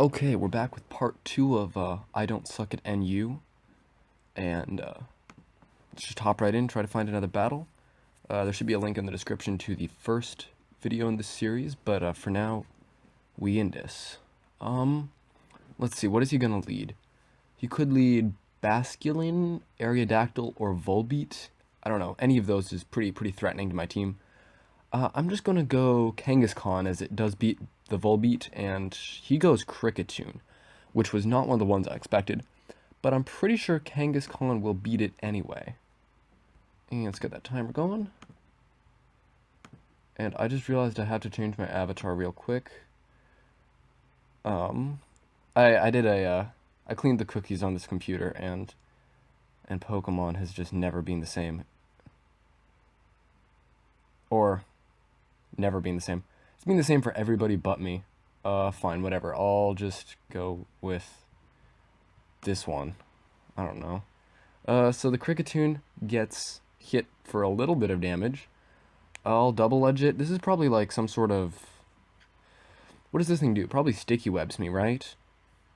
Okay, we're back with part 2 of I Don't Suck at NU, and let's just hop right in, try to find another battle. There should be a link in the description to the first video in this series, but for now, we in this. Let's see, what is he gonna lead? He could lead Basculin, Aerodactyl, or Volbeat. I don't know, any of those is pretty threatening to my team. I'm just gonna go Kangaskhan, as it does beat the Volbeat, and he goes Kricketune, which was not one of the ones I expected, but I'm pretty sure Kangaskhan will beat it anyway. And let's get that timer going. And I just realized I have to change my avatar real quick. I cleaned the cookies on this computer, and Pokemon has just never been the same. Or never been the same. It's been the same for everybody but me. Fine, whatever. I'll just go with this one. I don't know. So the Kricketune gets hit for a little bit of damage. I'll double edge it. This is probably like some sort of... What does this thing do? Probably sticky webs me, right?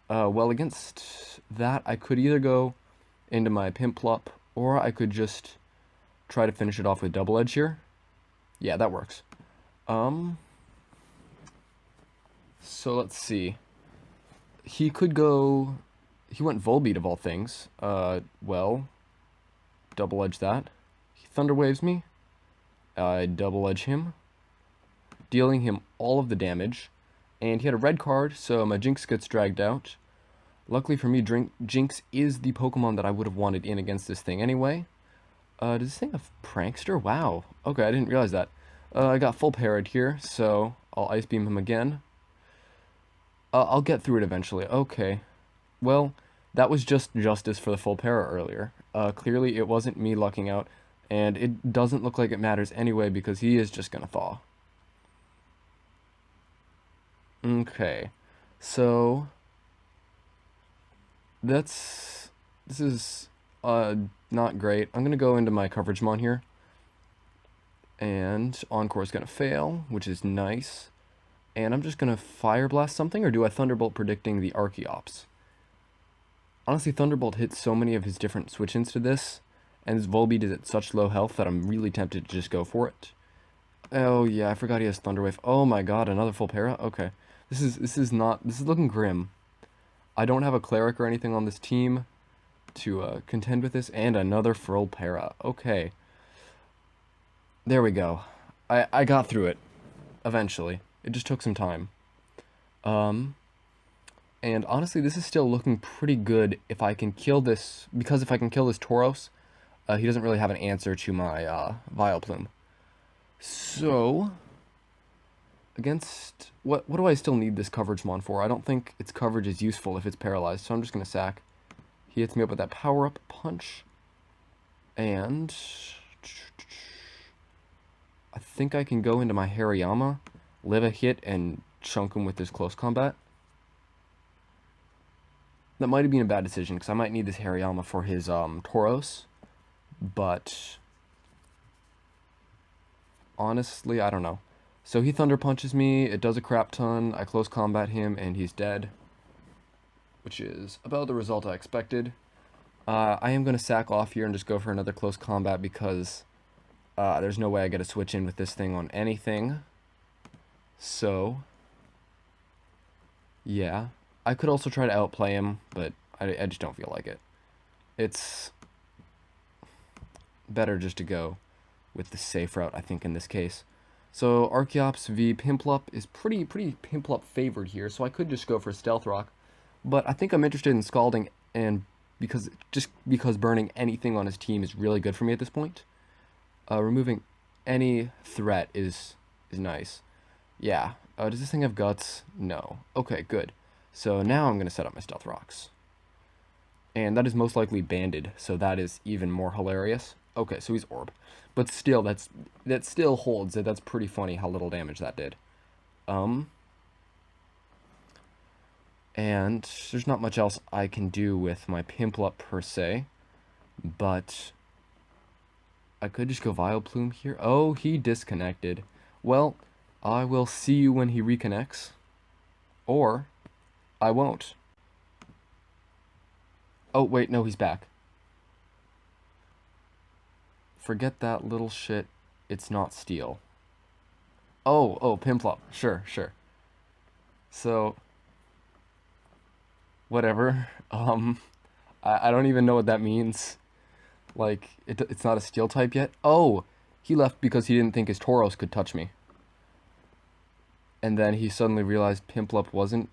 Well, against that, I could either go into my Piplup, or I could just try to finish it off with double edge here. Yeah, that works. So let's see. He could go... He went Volbeat of all things. Well, double edge that. He Thunder Waves me. I double edge him, dealing him all of the damage. And he had a red card, so my Jinx gets dragged out. Luckily for me, Jinx is the Pokemon that I would have wanted in against this thing anyway. Does this thing have Prankster? Wow. Okay, I didn't realize that. I got full parried here, so I'll Ice Beam him again. I'll get through it eventually. Okay. Well, that was just justice for the full para earlier. Clearly it wasn't me lucking out, and it doesn't look like it matters anyway because he is just gonna thaw. Okay. So this is not great. I'm gonna go into my coverage mon here. And Encore is gonna fail, which is nice. And I'm just gonna Fire Blast something, or do I Thunderbolt predicting the Archeops? Honestly, Thunderbolt hits so many of his different switch-ins to this, and his Volbeat is at such low health that I'm really tempted to just go for it. Oh yeah, I forgot he has Thunder Wave. Oh my god, another full para? Okay. This is looking grim. I don't have a Cleric or anything on this team to contend with this, and another full para. Okay. There we go. I got through it. Eventually. It just took some time. And honestly, this is still looking pretty good if I can kill this, because if I can kill this Tauros, he doesn't really have an answer to my Vileplume. So, against, what do I still need this coverage mon for? I don't think its coverage is useful if it's paralyzed, so I'm just going to sack. He hits me up with that power-up punch, and I think I can go into my Hariyama, live a hit, and chunk him with this close combat. That might have been a bad decision, because I might need this Hariyama for his Tauros, but honestly, I don't know. So he Thunder Punches me, it does a crap ton, I close combat him, and he's dead, which is about the result I expected. I am going to sack off here and just go for another close combat, because there's no way I get a switch in with this thing on anything. So, yeah. I could also try to outplay him, but I just don't feel like it. It's better just to go with the safe route, I think, in this case. So, Archeops v Piplup is pretty Piplup favored here, so I could just go for Stealth Rock. But I think I'm interested in Scalding, and because burning anything on his team is really good for me at this point. Removing any threat is nice. Yeah. Does this thing have Guts? No. Okay, good. So now I'm going to set up my Stealth Rocks. And that is most likely banded, so that is even more hilarious. Okay, so he's Orb. But still, that still holds. That's pretty funny how little damage that did. And there's not much else I can do with my Piplup per se. But I could just go Vileplume here. Oh, he disconnected. Well, I will see you when he reconnects. Or I won't. Oh, wait, no, he's back. Forget that little shit. It's not steel. Oh, Pimplop. Sure, sure. So, whatever. I don't even know what that means. Like, it's not a steel type yet. Oh, he left because he didn't think his Tauros could touch me. And then he suddenly realized Pimplop wasn't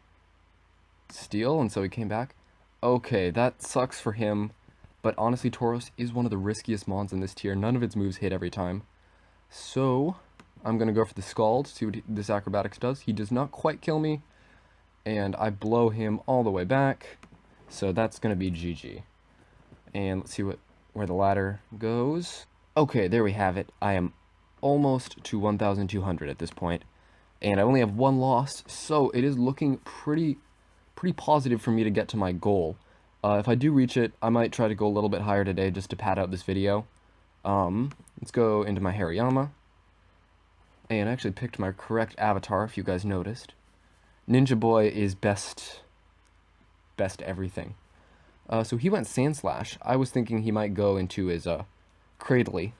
steel, and so he came back. Okay, that sucks for him. But honestly, Tauros is one of the riskiest mons in this tier. None of its moves hit every time. So, I'm going to go for the Scald, see what this Acrobatics does. He does not quite kill me, and I blow him all the way back. So that's going to be GG. And let's see where the ladder goes. Okay, there we have it. I am almost to 1,200 at this point, and I only have one loss, so it is looking pretty positive for me to get to my goal. If I do reach it, I might try to go a little bit higher today just to pad out this video. Let's go into my Hariyama. And I actually picked my correct avatar, if you guys noticed. Ninja Boy is best everything. So he went Sand Slash. I was thinking he might go into his Cradley.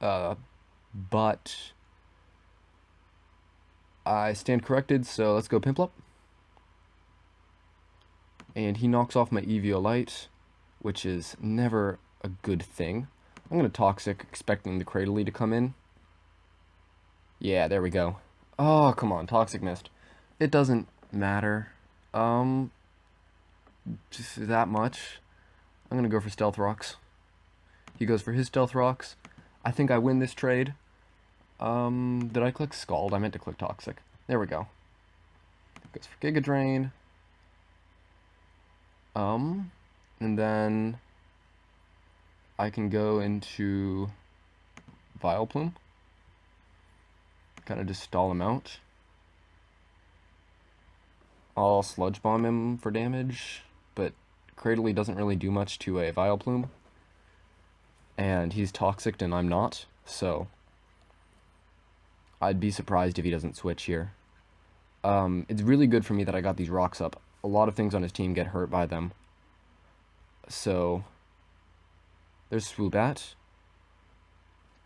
But I stand corrected, so let's go Pimplop. And he knocks off my Eviolite, which is never a good thing. I'm going to Toxic, expecting the Cradley to come in. Yeah, there we go. Oh, come on, Toxic missed. It doesn't matter. Just that much. I'm going to go for Stealth Rocks. He goes for his Stealth Rocks. I think I win this trade. Did I click Scald? I meant to click Toxic. There we go. Goes for Giga Drain. And then I can go into Vileplume. Kind of just stall him out. I'll Sludge Bomb him for damage, but Cradley doesn't really do much to a Vileplume. And he's Toxic and I'm not, so I'd be surprised if he doesn't switch here. It's really good for me that I got these rocks up. A lot of things on his team get hurt by them. So, there's Swoobat.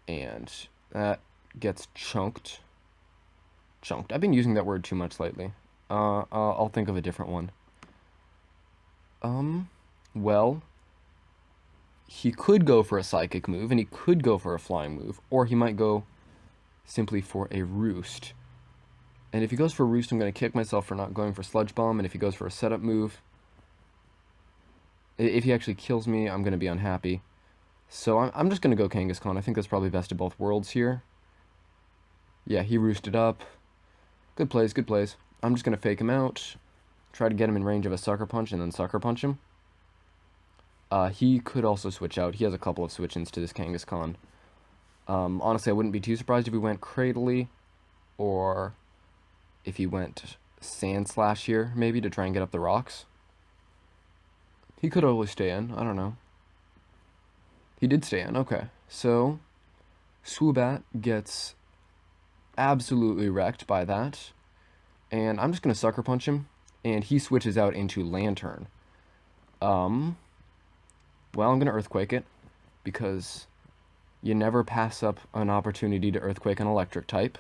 And that gets chunked. Chunked. I've been using that word too much lately. I'll think of a different one. Well, he could go for a Psychic move, and he could go for a Flying move, or he might go simply for a Roost. And if he goes for Roost, I'm going to kick myself for not going for Sludge Bomb, and if he goes for a setup move, if he actually kills me, I'm going to be unhappy. So I'm just going to go Kangaskhan. I think that's probably best of both worlds here. Yeah, he roosted up. Good plays, good plays. I'm just going to fake him out, try to get him in range of a Sucker Punch, and then Sucker Punch him. He could also switch out. He has a couple of switch-ins to this Kangaskhan. Honestly, I wouldn't be too surprised if he went Cradley, or if he went Sand Slash here, maybe, to try and get up the rocks. He could always stay in, I don't know. He did stay in, okay. So, Swoobat gets absolutely wrecked by that. And I'm just going to Sucker Punch him, and he switches out into Lantern. Well, I'm going to Earthquake it, because you never pass up an opportunity to Earthquake an Electric type.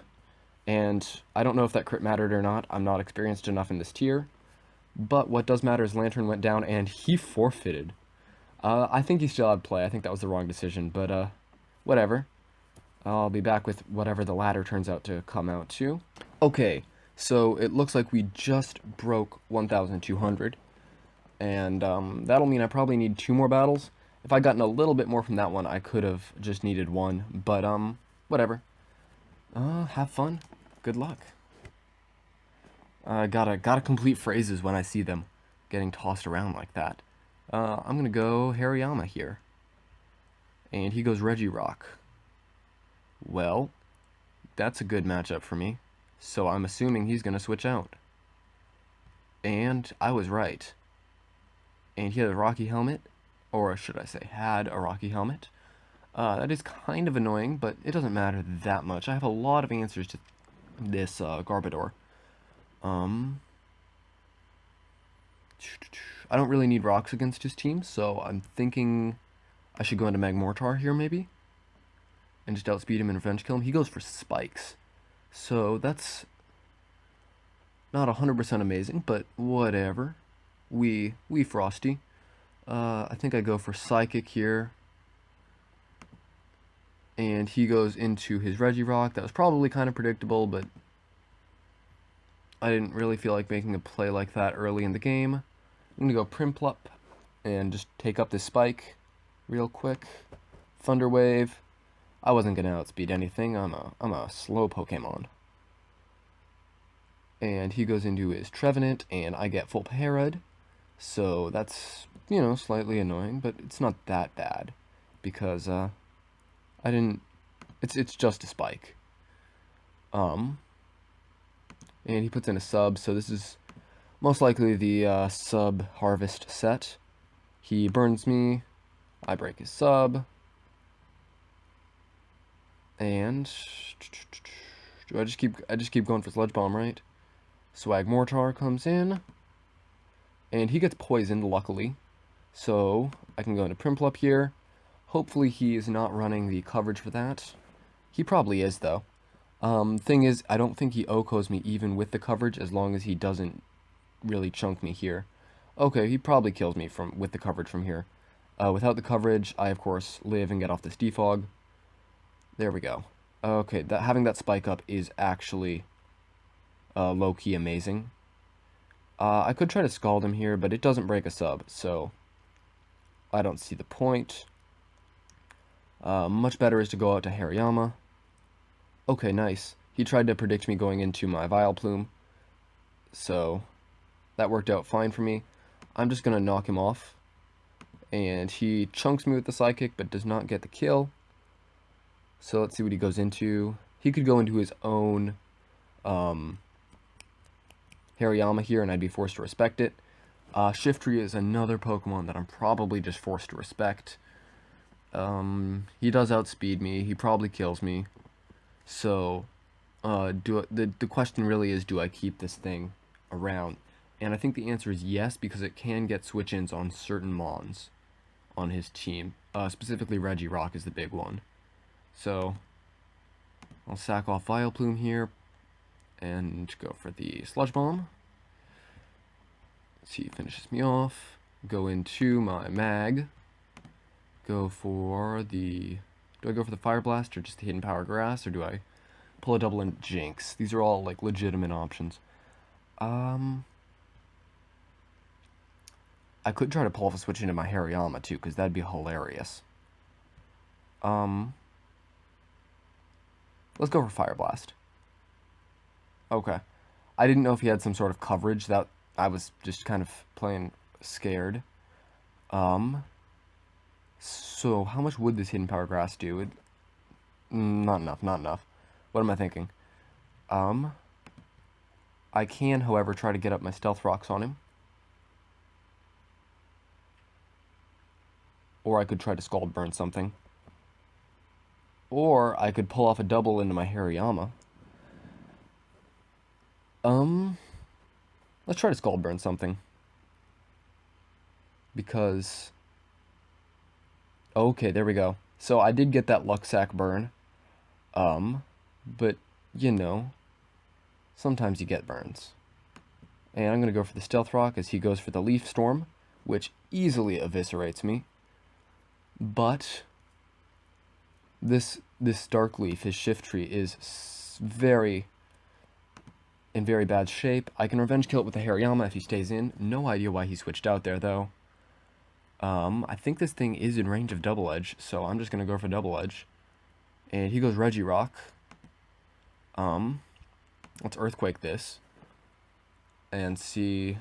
And I don't know if that crit mattered or not. I'm not experienced enough in this tier. But what does matter is Lantern went down, and he forfeited. I think he still had play. I think that was the wrong decision, but whatever. I'll be back with whatever the ladder turns out to come out to. Okay, so it looks like we just broke 1,200. And that'll mean I probably need 2 more battles. If I'd gotten a little bit more from that one, I could have just needed 1. But, whatever. Have fun. Good luck. Gotta complete phrases when I see them getting tossed around like that. I'm gonna go Hariyama here. And he goes Regirock. Well, that's a good matchup for me. So I'm assuming he's gonna switch out. And I was right. And he had a Rocky Helmet, or should I say had a Rocky Helmet. That is kind of annoying, but it doesn't matter that much. I have a lot of answers to this Garbodor. I don't really need rocks against his team, so I'm thinking I should go into Magmortar here, maybe? And just outspeed him and revenge kill him. He goes for spikes. So that's not 100% amazing, but whatever. We frosty. I think I go for Psychic here. And he goes into his Regirock. That was probably kind of predictable, but I didn't really feel like making a play like that early in the game. I'm going to go Primplup and just take up this Spike real quick. Thunder Wave. I wasn't going to outspeed anything. I'm a slow Pokemon. And he goes into his Trevenant, and I get full Parad. So that's, you know, slightly annoying, but it's not that bad. Because, I didn't... It's just a Spike. And he puts in a sub, so this is most likely the sub harvest set. He burns me, I break his sub, and I just keep going for Sludge Bomb, right? Swag Mortar comes in, and he gets poisoned, luckily, so I can go into Primplup here. Hopefully he is not running the coverage for that. He probably is, though. Thing is, I don't think he OHKOs me even with the coverage, as long as he doesn't really chunk me here. Okay, he probably kills me with the coverage from here. Without the coverage, I, of course, live and get off this defog. There we go. Okay, having that spike up is actually low-key amazing. I could try to Scald him here, but it doesn't break a sub, so I don't see the point. Much better is to go out to Hariyama. Okay, nice. He tried to predict me going into my Vileplume, so that worked out fine for me. I'm just going to knock him off, and he chunks me with the Psychic, but does not get the kill. So let's see what he goes into. He could go into his own Hariyama here, and I'd be forced to respect it. Shiftry is another Pokemon that I'm probably just forced to respect. He does outspeed me. He probably kills me. So, the question really is, do I keep this thing around? And I think the answer is yes, because it can get switch-ins on certain Mons on his team. Specifically, Regirock is the big one. So, I'll sack off Vileplume here and go for the Sludge Bomb. Let's see, he finishes me off. Go into my Mag. Go for the... Do I go for the Fire Blast or just the Hidden Power Grass, or do I pull a double in Jinx? These are all, like, legitimate options. I could try to pull off a switch into my Hariyama, too, because that'd be hilarious. Let's go for Fire Blast. Okay. I didn't know if he had some sort of coverage. That I was just kind of playing scared. So, how much would this Hidden Power Grass do? Not enough, not enough. What am I thinking? I can, however, try to get up my Stealth Rocks on him. Or I could try to Scald Burn something. Or I could pull off a double into my Hariyama. Let's try to Scald Burn something. Because... Okay, there we go. So I did get that Luxac burn. But, you know, sometimes you get burns. And I'm going to go for the Stealth Rock as he goes for the Leaf Storm, which easily eviscerates me. But this Dark Leaf, his Shiftry, is in very bad shape. I can Revenge Kill it with the Hariyama if he stays in. No idea why he switched out there, though. I think this thing is in range of Double Edge, so I'm just going to go for Double Edge. And he goes Regirock. Let's Earthquake this. And see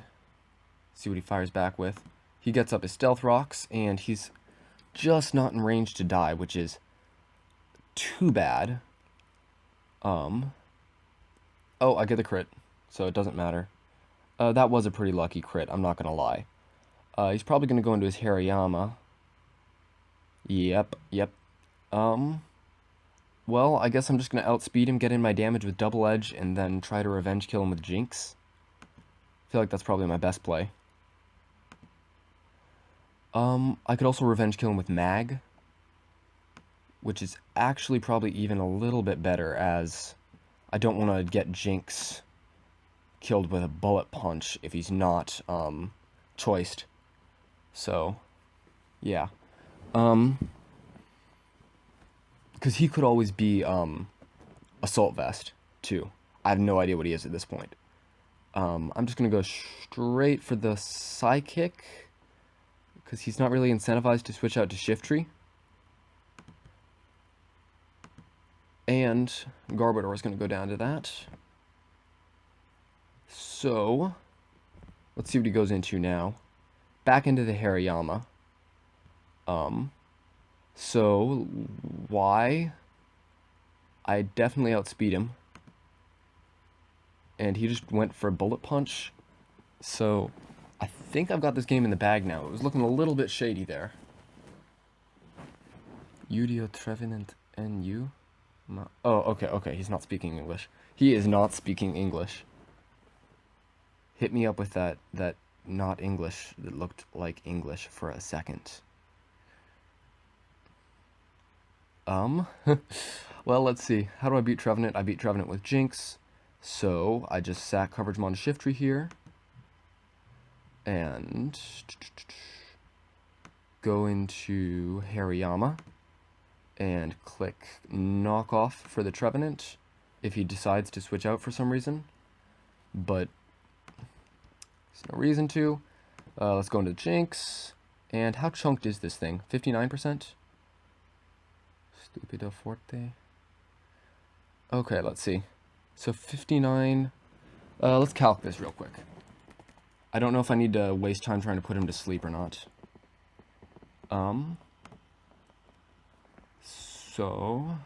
what he fires back with. He gets up his Stealth Rocks, and he's just not in range to die, which is too bad. Oh, I get the crit, so it doesn't matter. That was a pretty lucky crit, I'm not going to lie. He's probably going to go into his Hariyama. Yep. Well, I guess I'm just going to outspeed him, get in my damage with Double Edge, and then try to Revenge Kill him with Jinx. I feel like that's probably my best play. I could also revenge kill him with mag, which is actually probably even a little bit better, as I don't want to get Jinx killed with a bullet punch if he's not choiced. So, yeah. Because he could always be assault vest too. I have no idea what he is at this point. I'm just gonna go straight for the psychic because he's not really incentivized to switch out to Shiftry. And Garbodor is gonna go down to that. So let's see what he goes into now. Back into the Hariyama. So why? I definitely outspeed him. And he just went for a bullet punch. So I think I've got this game in the bag now. It was looking a little bit shady there. Udio Trevenant NU? Oh, okay, he's not speaking English. He is not speaking English. Hit me up with that not English that looked like English for a second. Well, let's see. How do I beat Trevenant? I beat Trevenant with Jinx. So, I just sack coverage on Shiftry here. And go into Hariyama and click knock off for the Trevenant if he decides to switch out for some reason. But there's no reason to. Let's go into Jinx. And how chunked is this thing? 59%? Stupido Forte. Okay, let's see. So 59. Let's calc this real quick. I don't know if I need to waste time trying to put him to sleep or not. So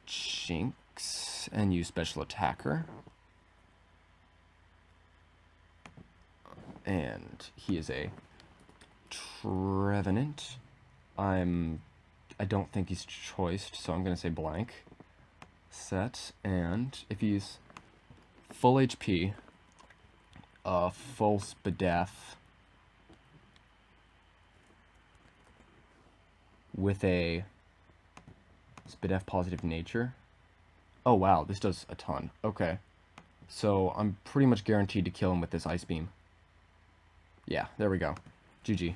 Jinx and use special attacker. And he is a Trevenant. I don't think he's choiced, so I'm gonna say blank. Set, and if he's full HP, full Spadef with a Spadef positive nature. Oh wow, this does a ton. Okay. So I'm pretty much guaranteed to kill him with this Ice Beam. Yeah, there we go. GG.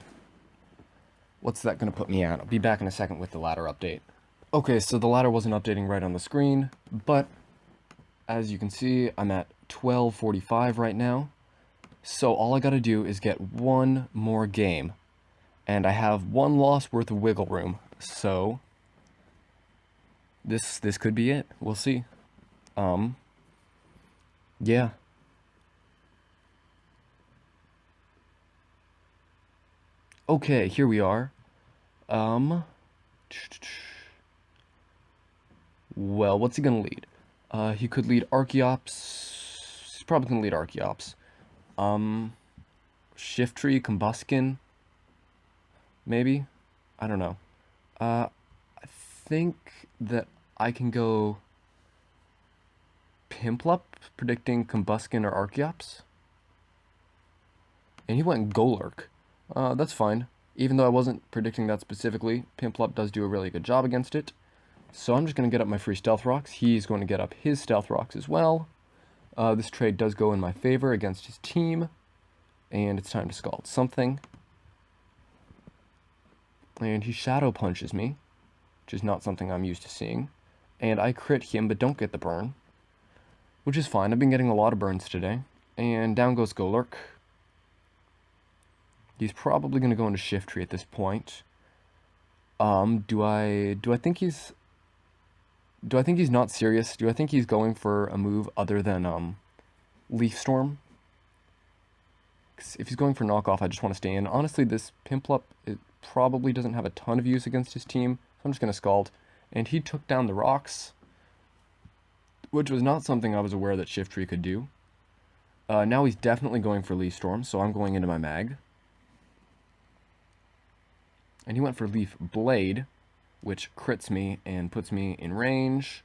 What's that going to put me at? I'll be back in a second with the ladder update. Okay, so the ladder wasn't updating right on the screen, but as you can see, I'm at 1245 right now. So all I got to do is get one more game, and I have one loss worth of wiggle room. So this could be it. We'll see. Yeah. Okay, here we are. Well, what's he gonna lead? He could lead Archeops. He's probably gonna lead Archeops. Shiftry, Combuskin. Maybe? I don't know. I think that I can go Piplup, predicting Combuskin or Archeops. And he went Golurk. That's fine. Even though I wasn't predicting that specifically, Piplup does do a really good job against it. So I'm just going to get up my free Stealth Rocks. He's going to get up his Stealth Rocks as well. This trade does go in my favor against his team. And it's time to Scald something. And he Shadow Punches me, which is not something I'm used to seeing. And I crit him, but don't get the burn, which is fine. I've been getting a lot of burns today. And down goes Golurk. He's probably going to go into Shiftry at this point. Do I think he's not serious? Do I think he's going for a move other than Leaf Storm? 'Cause if he's going for knockoff, I just want to stay in. Honestly, this Piplup, it probably doesn't have a ton of use against his team, so I'm just going to Scald. And he took down the rocks, which was not something I was aware that Shiftry could do. Now he's definitely going for Leaf Storm, so I'm going into my mag. And he went for Leaf Blade, which crits me and puts me in range.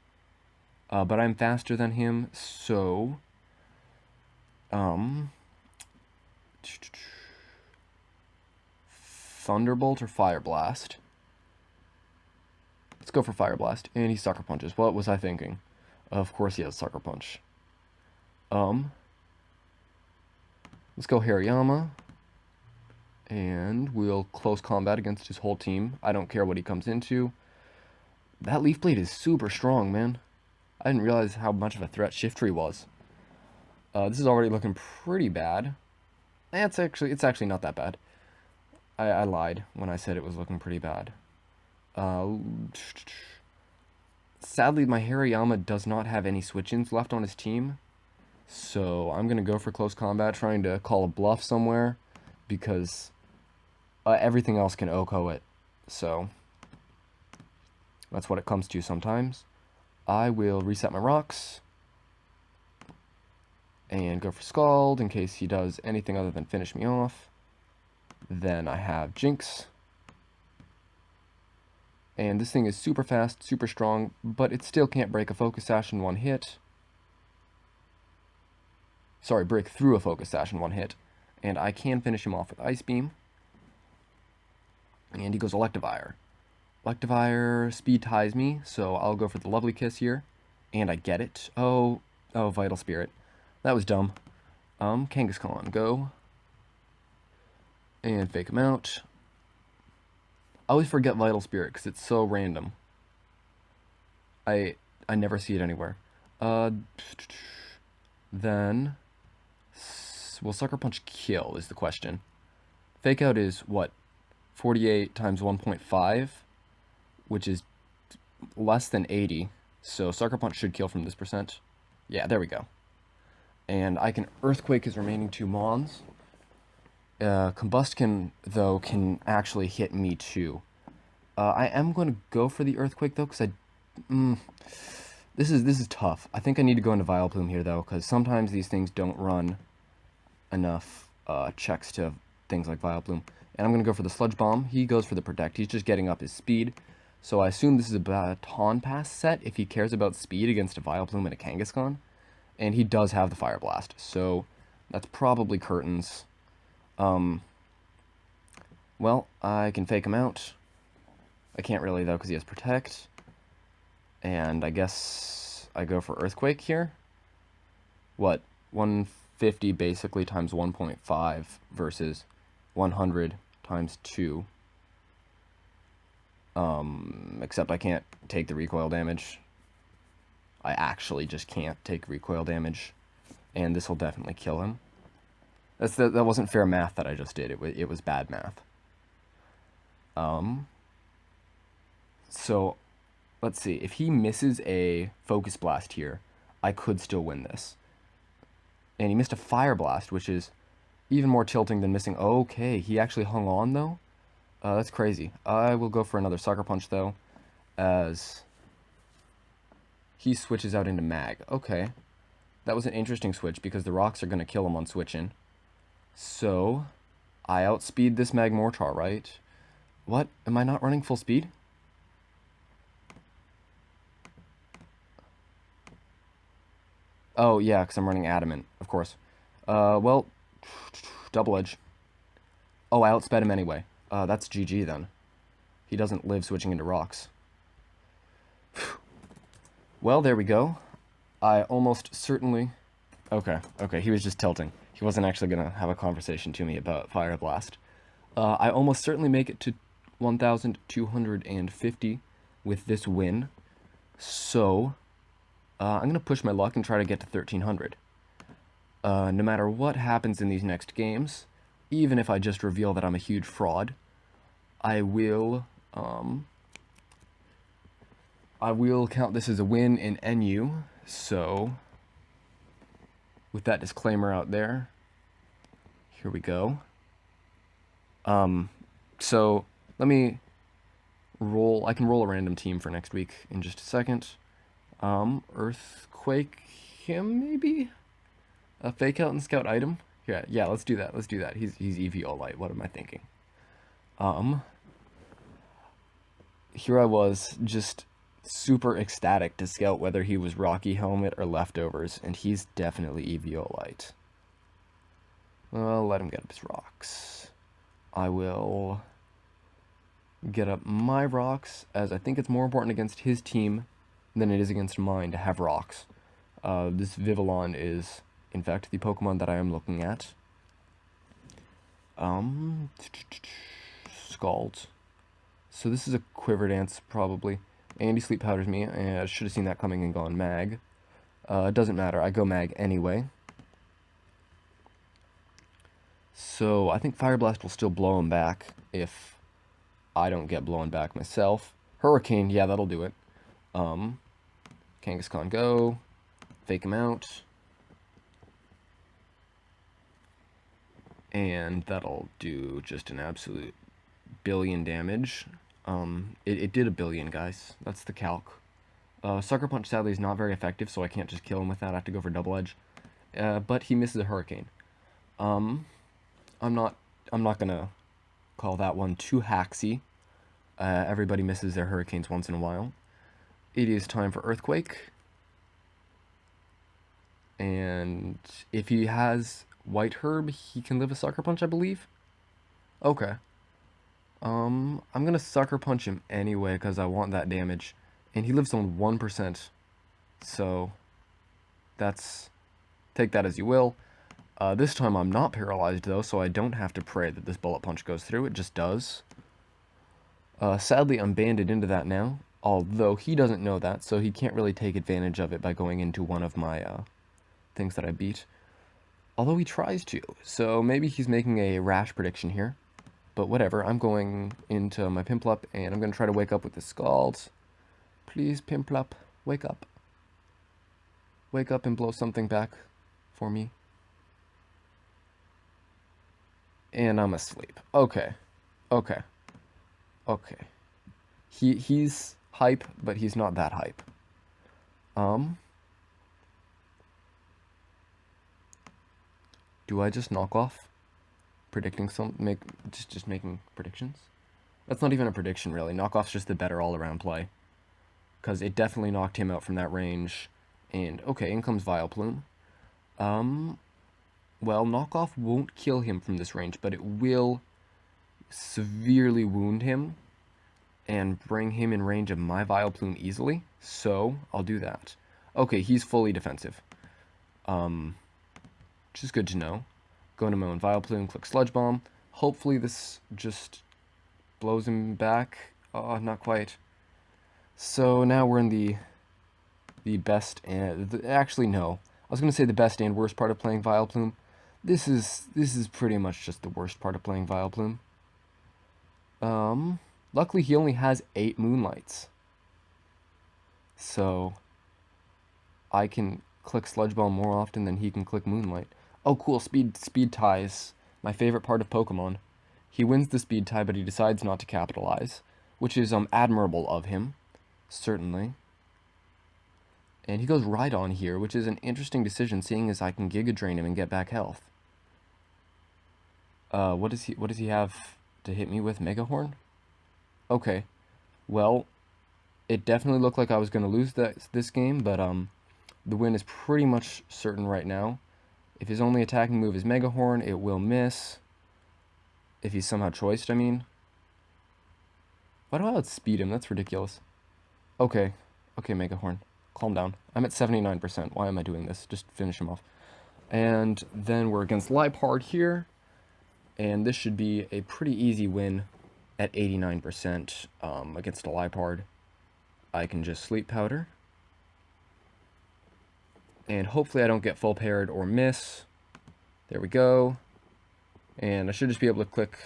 But I'm faster than him, so Thunderbolt or Fire Blast. Let's go for Fire Blast. And he Sucker Punches. What was I thinking? Of course he has Sucker Punch. Let's go Hariyama. And we'll close combat against his whole team. I don't care what he comes into. That Leaf Blade is super strong, man. I didn't realize how much of a threat Shiftry was. This is already looking pretty bad. It's actually not that bad. I lied when I said it was looking pretty bad. Sadly, my Hariyama does not have any switch-ins left on his team. So I'm going to go for close combat, trying to call a bluff somewhere. Because everything else can OHKO it. So that's what it comes to sometimes. I will reset my rocks. And go for Scald in case he does anything other than finish me off. Then I have Jinx. And this thing is super fast, super strong, but it still can't break a Focus Sash in one hit. Sorry, break through a Focus Sash in one hit. And I can finish him off with Ice Beam. And he goes Electivire. Electivire speed ties me, so I'll go for the Lovely Kiss here. And I get it. Oh, Vital Spirit. That was dumb. Kangaskhan, go. And fake him out. I always forget Vital Spirit because it's so random. I never see it anywhere. Then will Sucker Punch kill is the question. Fake out is what? 48 times 1.5, which is less than 80. So Sucker Punch should kill from this percent. Yeah, there we go. And I can Earthquake his remaining 2 Mons. Combust though, can actually hit me too. I am going to go for the Earthquake though, because this is tough. I think I need to go into Vileplume here though, because sometimes these things don't run enough checks to things like Vileplume. And I'm going to go for the Sludge Bomb. He goes for the Protect. He's just getting up his speed. So I assume this is a Baton Pass set if he cares about speed against a Vileplume and a Kangaskhan. And he does have the Fire Blast. So that's probably curtains. Well, I can fake him out. I can't really though because he has Protect. And I guess I go for Earthquake here. What? 150 basically times 1.5 versus 100 times 2. Except I can't take the recoil damage. I actually just can't take recoil damage. And this will definitely kill him. That wasn't fair math that I just did. It was bad math. So, let's see. If he misses a Focus Blast here, I could still win this. And he missed a Fire Blast, which is even more tilting than missing. Okay, he actually hung on, though. That's crazy. I will go for another Sucker Punch, though, as he switches out into Mag. Okay. That was an interesting switch, because the rocks are going to kill him on switching. So, I outspeed this Magmortar, right? What? Am I not running full speed? Oh, yeah, because I'm running Adamant, of course. Well, Double Edge. Oh, I outsped him anyway. That's GG then. He doesn't live switching into rocks. Well, there we go. I almost certainly... Okay, he was just tilting. He wasn't actually going to have a conversation to me about Fire Blast. I almost certainly make it to 1,250 with this win. So, I'm going to push my luck and try to get to 1,300. No matter what happens in these next games, even if I just reveal that I'm a huge fraud, I will count this as a win in NU. So, with that disclaimer out there, here we go. So let me roll. I can roll a random team for next week in just a second. Earthquake him maybe. A fake out and scout item. Yeah. Let's do that. He's EV All Light. What am I thinking? Here I was just super ecstatic to scout whether he was Rocky Helmet or Leftovers, and he's definitely EV All Light. Well, let him get up his rocks. I will get up my rocks, as I think it's more important against his team than it is against mine to have rocks. This Vivillon is, in fact, the Pokemon that I am looking at. Scald. So this is a Quiver Dance, probably. And he Sleep Powders me, and I should have seen that coming and gone Mag. It doesn't matter, I go Mag anyway. So I think Fire Blast will still blow him back if I don't get blown back myself. Hurricane, yeah, that'll do it. Kangaskhan go. Fake him out. And that'll do just an absolute billion damage. It did a billion, guys. That's the calc. Sucker Punch, sadly, is not very effective, so I can't just kill him with that. I have to go for Double Edge. But he misses a Hurricane. I'm not gonna call that one too hacksy. Everybody misses their Hurricanes once in a while. It is time for Earthquake. And if he has White Herb, he can live a Sucker Punch, I believe. Okay. I'm gonna Sucker Punch him anyway, because I want that damage. And he lives on 1%. So, take that as you will. This time I'm not paralyzed, though, so I don't have to pray that this Bullet Punch goes through. It just does. Sadly, I'm banded into that now, although he doesn't know that, so he can't really take advantage of it by going into one of my things that I beat. Although he tries to, so maybe he's making a rash prediction here. But whatever, I'm going into my Piplup, and I'm going to try to wake up with the Scald. Please, Piplup, wake up. Wake up and blow something back for me. And I'm asleep. Okay. Okay. Okay. He's hype, but he's not that hype. Do I just knock off predicting just making predictions? That's not even a prediction, really. Knockoff's just the better all-around play. Because it definitely knocked him out from that range. And, okay, in comes Vileplume. Well, knockoff won't kill him from this range, but it will severely wound him and bring him in range of my Vileplume easily. So, I'll do that. Okay, he's fully defensive. Which is good to know. Go into my own Vileplume, click Sludge Bomb. Hopefully this just blows him back. Oh, not quite. So now we're in the best and... actually, no. I was going to say the best and worst part of playing Vileplume. This is pretty much just the worst part of playing Vileplume. Luckily he only has 8 Moonlights. So I can click Sludge Bomb more often than he can click Moonlight. Oh cool, speed ties. My favorite part of Pokemon. He wins the speed tie, but he decides not to capitalize, which is admirable of him, certainly. And he goes right on here, which is an interesting decision, seeing as I can Giga Drain him and get back health. What does he have to hit me with? Mega Horn? Okay. Well, it definitely looked like I was going to lose this game, but the win is pretty much certain right now. If his only attacking move is Mega Horn, it will miss. If he's somehow choiced, I mean. Why do I outspeed him? That's ridiculous. Okay. Okay, Mega Horn. Calm down. I'm at 79%. Why am I doing this? Just finish him off. And then we're against NUpart here. And this should be a pretty easy win at 89% against a NUpart. I can just Sleep Powder. And hopefully I don't get full paired or miss. There we go. And I should just be able to click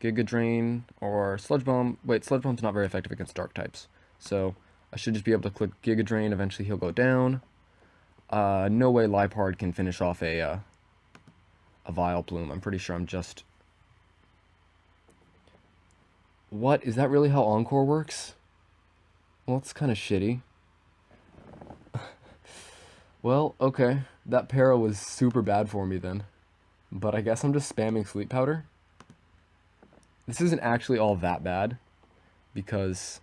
Giga Drain or Sludge Bomb. Wait, Sludge Bomb's not very effective against dark types. So I should just be able to click Giga Drain. Eventually he'll go down. No way NUpart can finish off a Vileplume. I'm pretty sure I'm just... What? Is that really how Encore works? Well, it's kind of shitty. Well, okay. That para was super bad for me then. But I guess I'm just spamming Sleep Powder. This isn't actually all that bad. Because...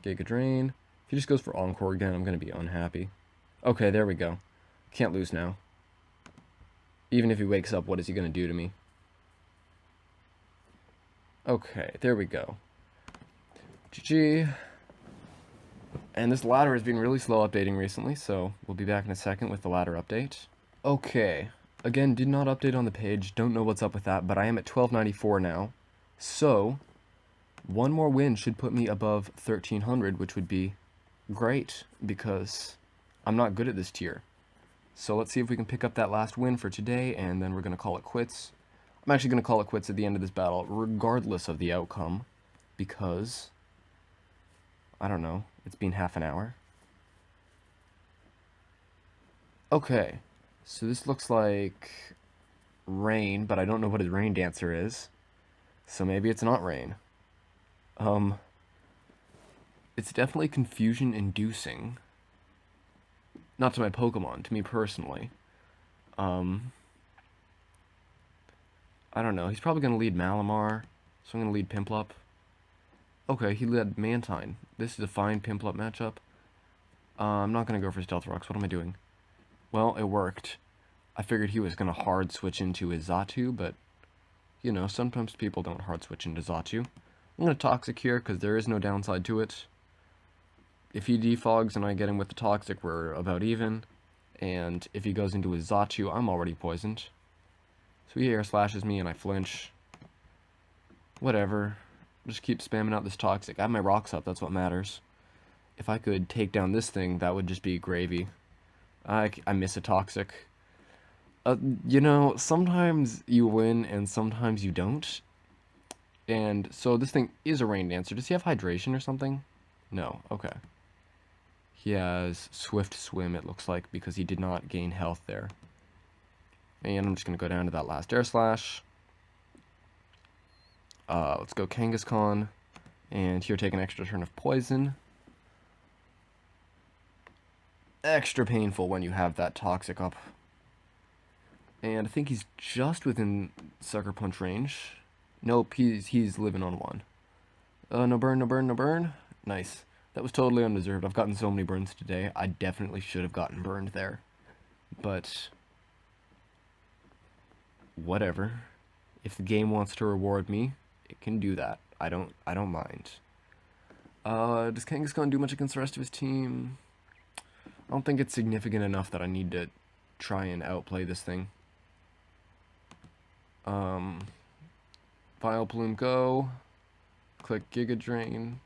Giga Drain. If he just goes for Encore again, I'm going to be unhappy. Okay, there we go. Can't lose now. Even if he wakes up, what is he going to do to me? Okay, there we go. GG. And this ladder has been really slow updating recently, so we'll be back in a second with the ladder update. Okay, again, did not update on the page, don't know what's up with that, but I am at 1294 now. So, one more win should put me above 1300, which would be great, because I'm not good at this tier. So let's see if we can pick up that last win for today, and then we're going to call it quits. I'm actually going to call it quits at the end of this battle, regardless of the outcome, because, I don't know, it's been half an hour. Okay, so this looks like Rain, but I don't know what his Rain Dancer is, so maybe it's not Rain. It's definitely confusion-inducing. Not to my Pokemon, to me personally. I don't know, he's probably going to lead Malamar, so I'm going to lead Piplup. Okay, he led Mantine. This is a fine Piplup matchup. I'm not going to go for Stealth Rocks, what am I doing? Well, it worked. I figured he was going to hard switch into his Xatu, but, you know, sometimes people don't hard switch into Xatu. I'm going to Toxic here, because there is no downside to it. If he defogs and I get him with the Toxic, we're about even. And if he goes into his Xatu, I'm already poisoned. So he air slashes me and I flinch. Whatever. Just keep spamming out this Toxic. I have my rocks up, that's what matters. If I could take down this thing, that would just be gravy. I miss a Toxic. You know, sometimes you win and sometimes you don't. And so this thing is a Rain Dancer. Does he have Hydration or something? No, okay. He has Swift Swim, it looks like, because he did not gain health there. And I'm just going to go down to that last Air Slash. Let's go Kangaskhan. And here, take an extra turn of Poison. Extra painful when you have that Toxic up. And I think he's just within Sucker Punch range. Nope, he's living on one. No burn, no burn, no burn. Nice. That was totally undeserved. I've gotten so many burns today. I definitely should have gotten burned there. But whatever. If the game wants to reward me, it can do that. I don't mind. Does Kangaskhan do much against the rest of his team? I don't think it's significant enough that I need to try and outplay this thing. Vileplume go. Click Giga Drain.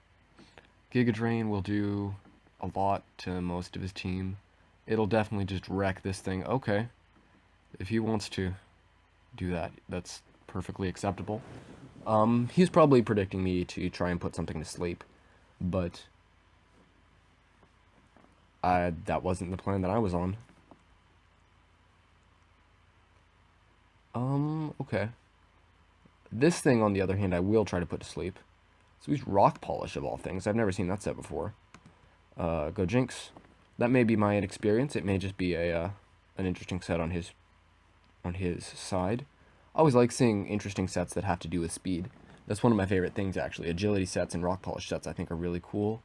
Giga Drain will do a lot to most of his team. It'll definitely just wreck this thing. Okay. If he wants to do that, that's perfectly acceptable. He's probably predicting me to try and put something to sleep, but that wasn't the plan that I was on. Okay. This thing, on the other hand, I will try to put to sleep. So he's Rock Polish, of all things. I've never seen that set before. Go Jinx. That may be my inexperience. It may just be an interesting set on his side. I always like seeing interesting sets that have to do with speed. That's one of my favorite things, actually. Agility sets and Rock Polish sets I think are really cool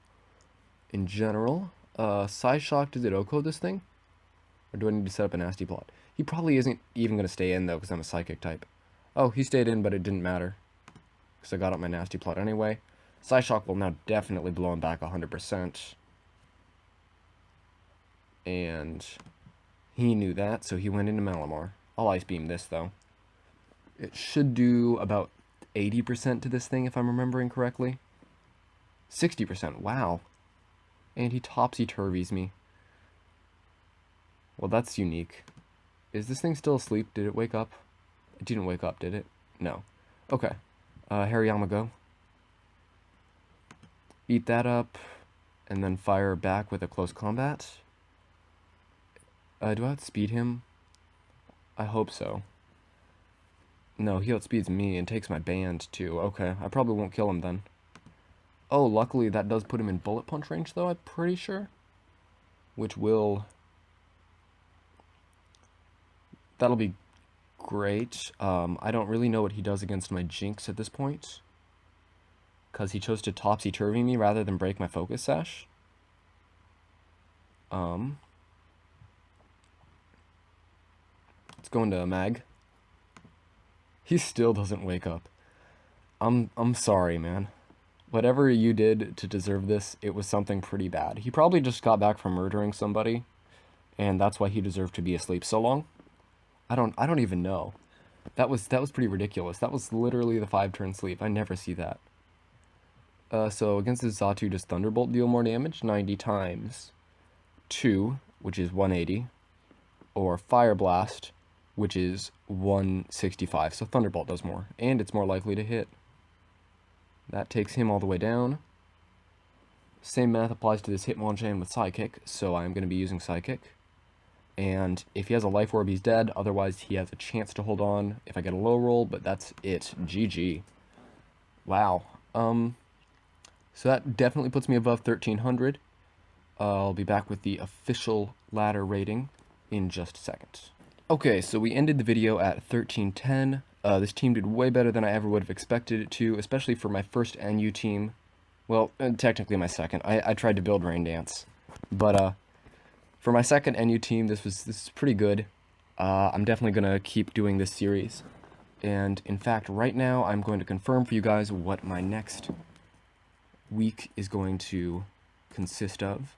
in general. Psyshock, does it OHKO this thing? Or do I need to set up a nasty plot? He probably isn't even going to stay in, though, because I'm a Psychic type. Oh, he stayed in, but it didn't matter, because I got up my nasty plot anyway. Psyshock will now definitely blow him back 100%. And he knew that, so he went into Malamar. I'll Ice Beam this, though. It should do about 80% to this thing, if I'm remembering correctly. 60%, wow. And he topsy-turvies me. Well, that's unique. Is this thing still asleep? Did it wake up? It didn't wake up, did it? No. Okay. Hariyama go. Eat that up, and then fire back with a close combat. Do I outspeed him? I hope so. No, he outspeeds me and takes my band, too. Okay, I probably won't kill him then. Oh, luckily that does put him in Bullet Punch range, though, I'm pretty sure. Which will... That'll be great. I don't really know what he does against my Jinx at this point, because he chose to topsy-turvy me rather than break my Focus Sash. Let's go into Mag. He still doesn't wake up. I'm sorry, man. Whatever you did to deserve this, it was something pretty bad. He probably just got back from murdering somebody, and that's why he deserved to be asleep so long. I don't even know. That was pretty ridiculous. That was literally the 5-turn sleep. I never see that. So against this Zatu, does Thunderbolt deal more damage? 90 times 2, which is 180, or Fire Blast, which is 165. So Thunderbolt does more, and it's more likely to hit. That takes him all the way down. Same math applies to this Hitmonchan with Psychic, so I'm going to be using Psychic. And if he has a Life Orb, he's dead. Otherwise, he has a chance to hold on if I get a low roll, but that's it. GG. Wow. So that definitely puts me above 1300. I'll be back with the official ladder rating in just a second. Okay, so we ended the video at 1310. This team did way better than I ever would have expected it to, especially for my first NU team. Well, technically my second. I tried to build Rain Dance. But for my second NU team, this is pretty good. I'm definitely going to keep doing this series. And in fact, right now, I'm going to confirm for you guys what my next week is going to consist of.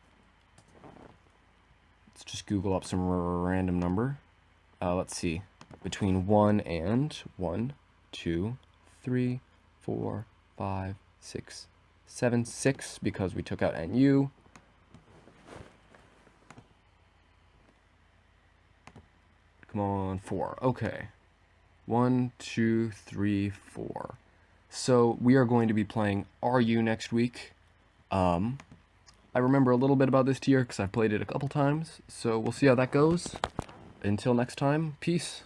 Let's just Google up some random number. Let's see. Between 1 and 1, 2, 3, 4, 5, 6, 7, 6, because we took out NU. Come on, 4. Okay. 1, 2, 3, 4. So we are going to be playing RU next week. I remember a little bit about this tier because I've played it a couple times, so we'll see how that goes. Until next time, peace.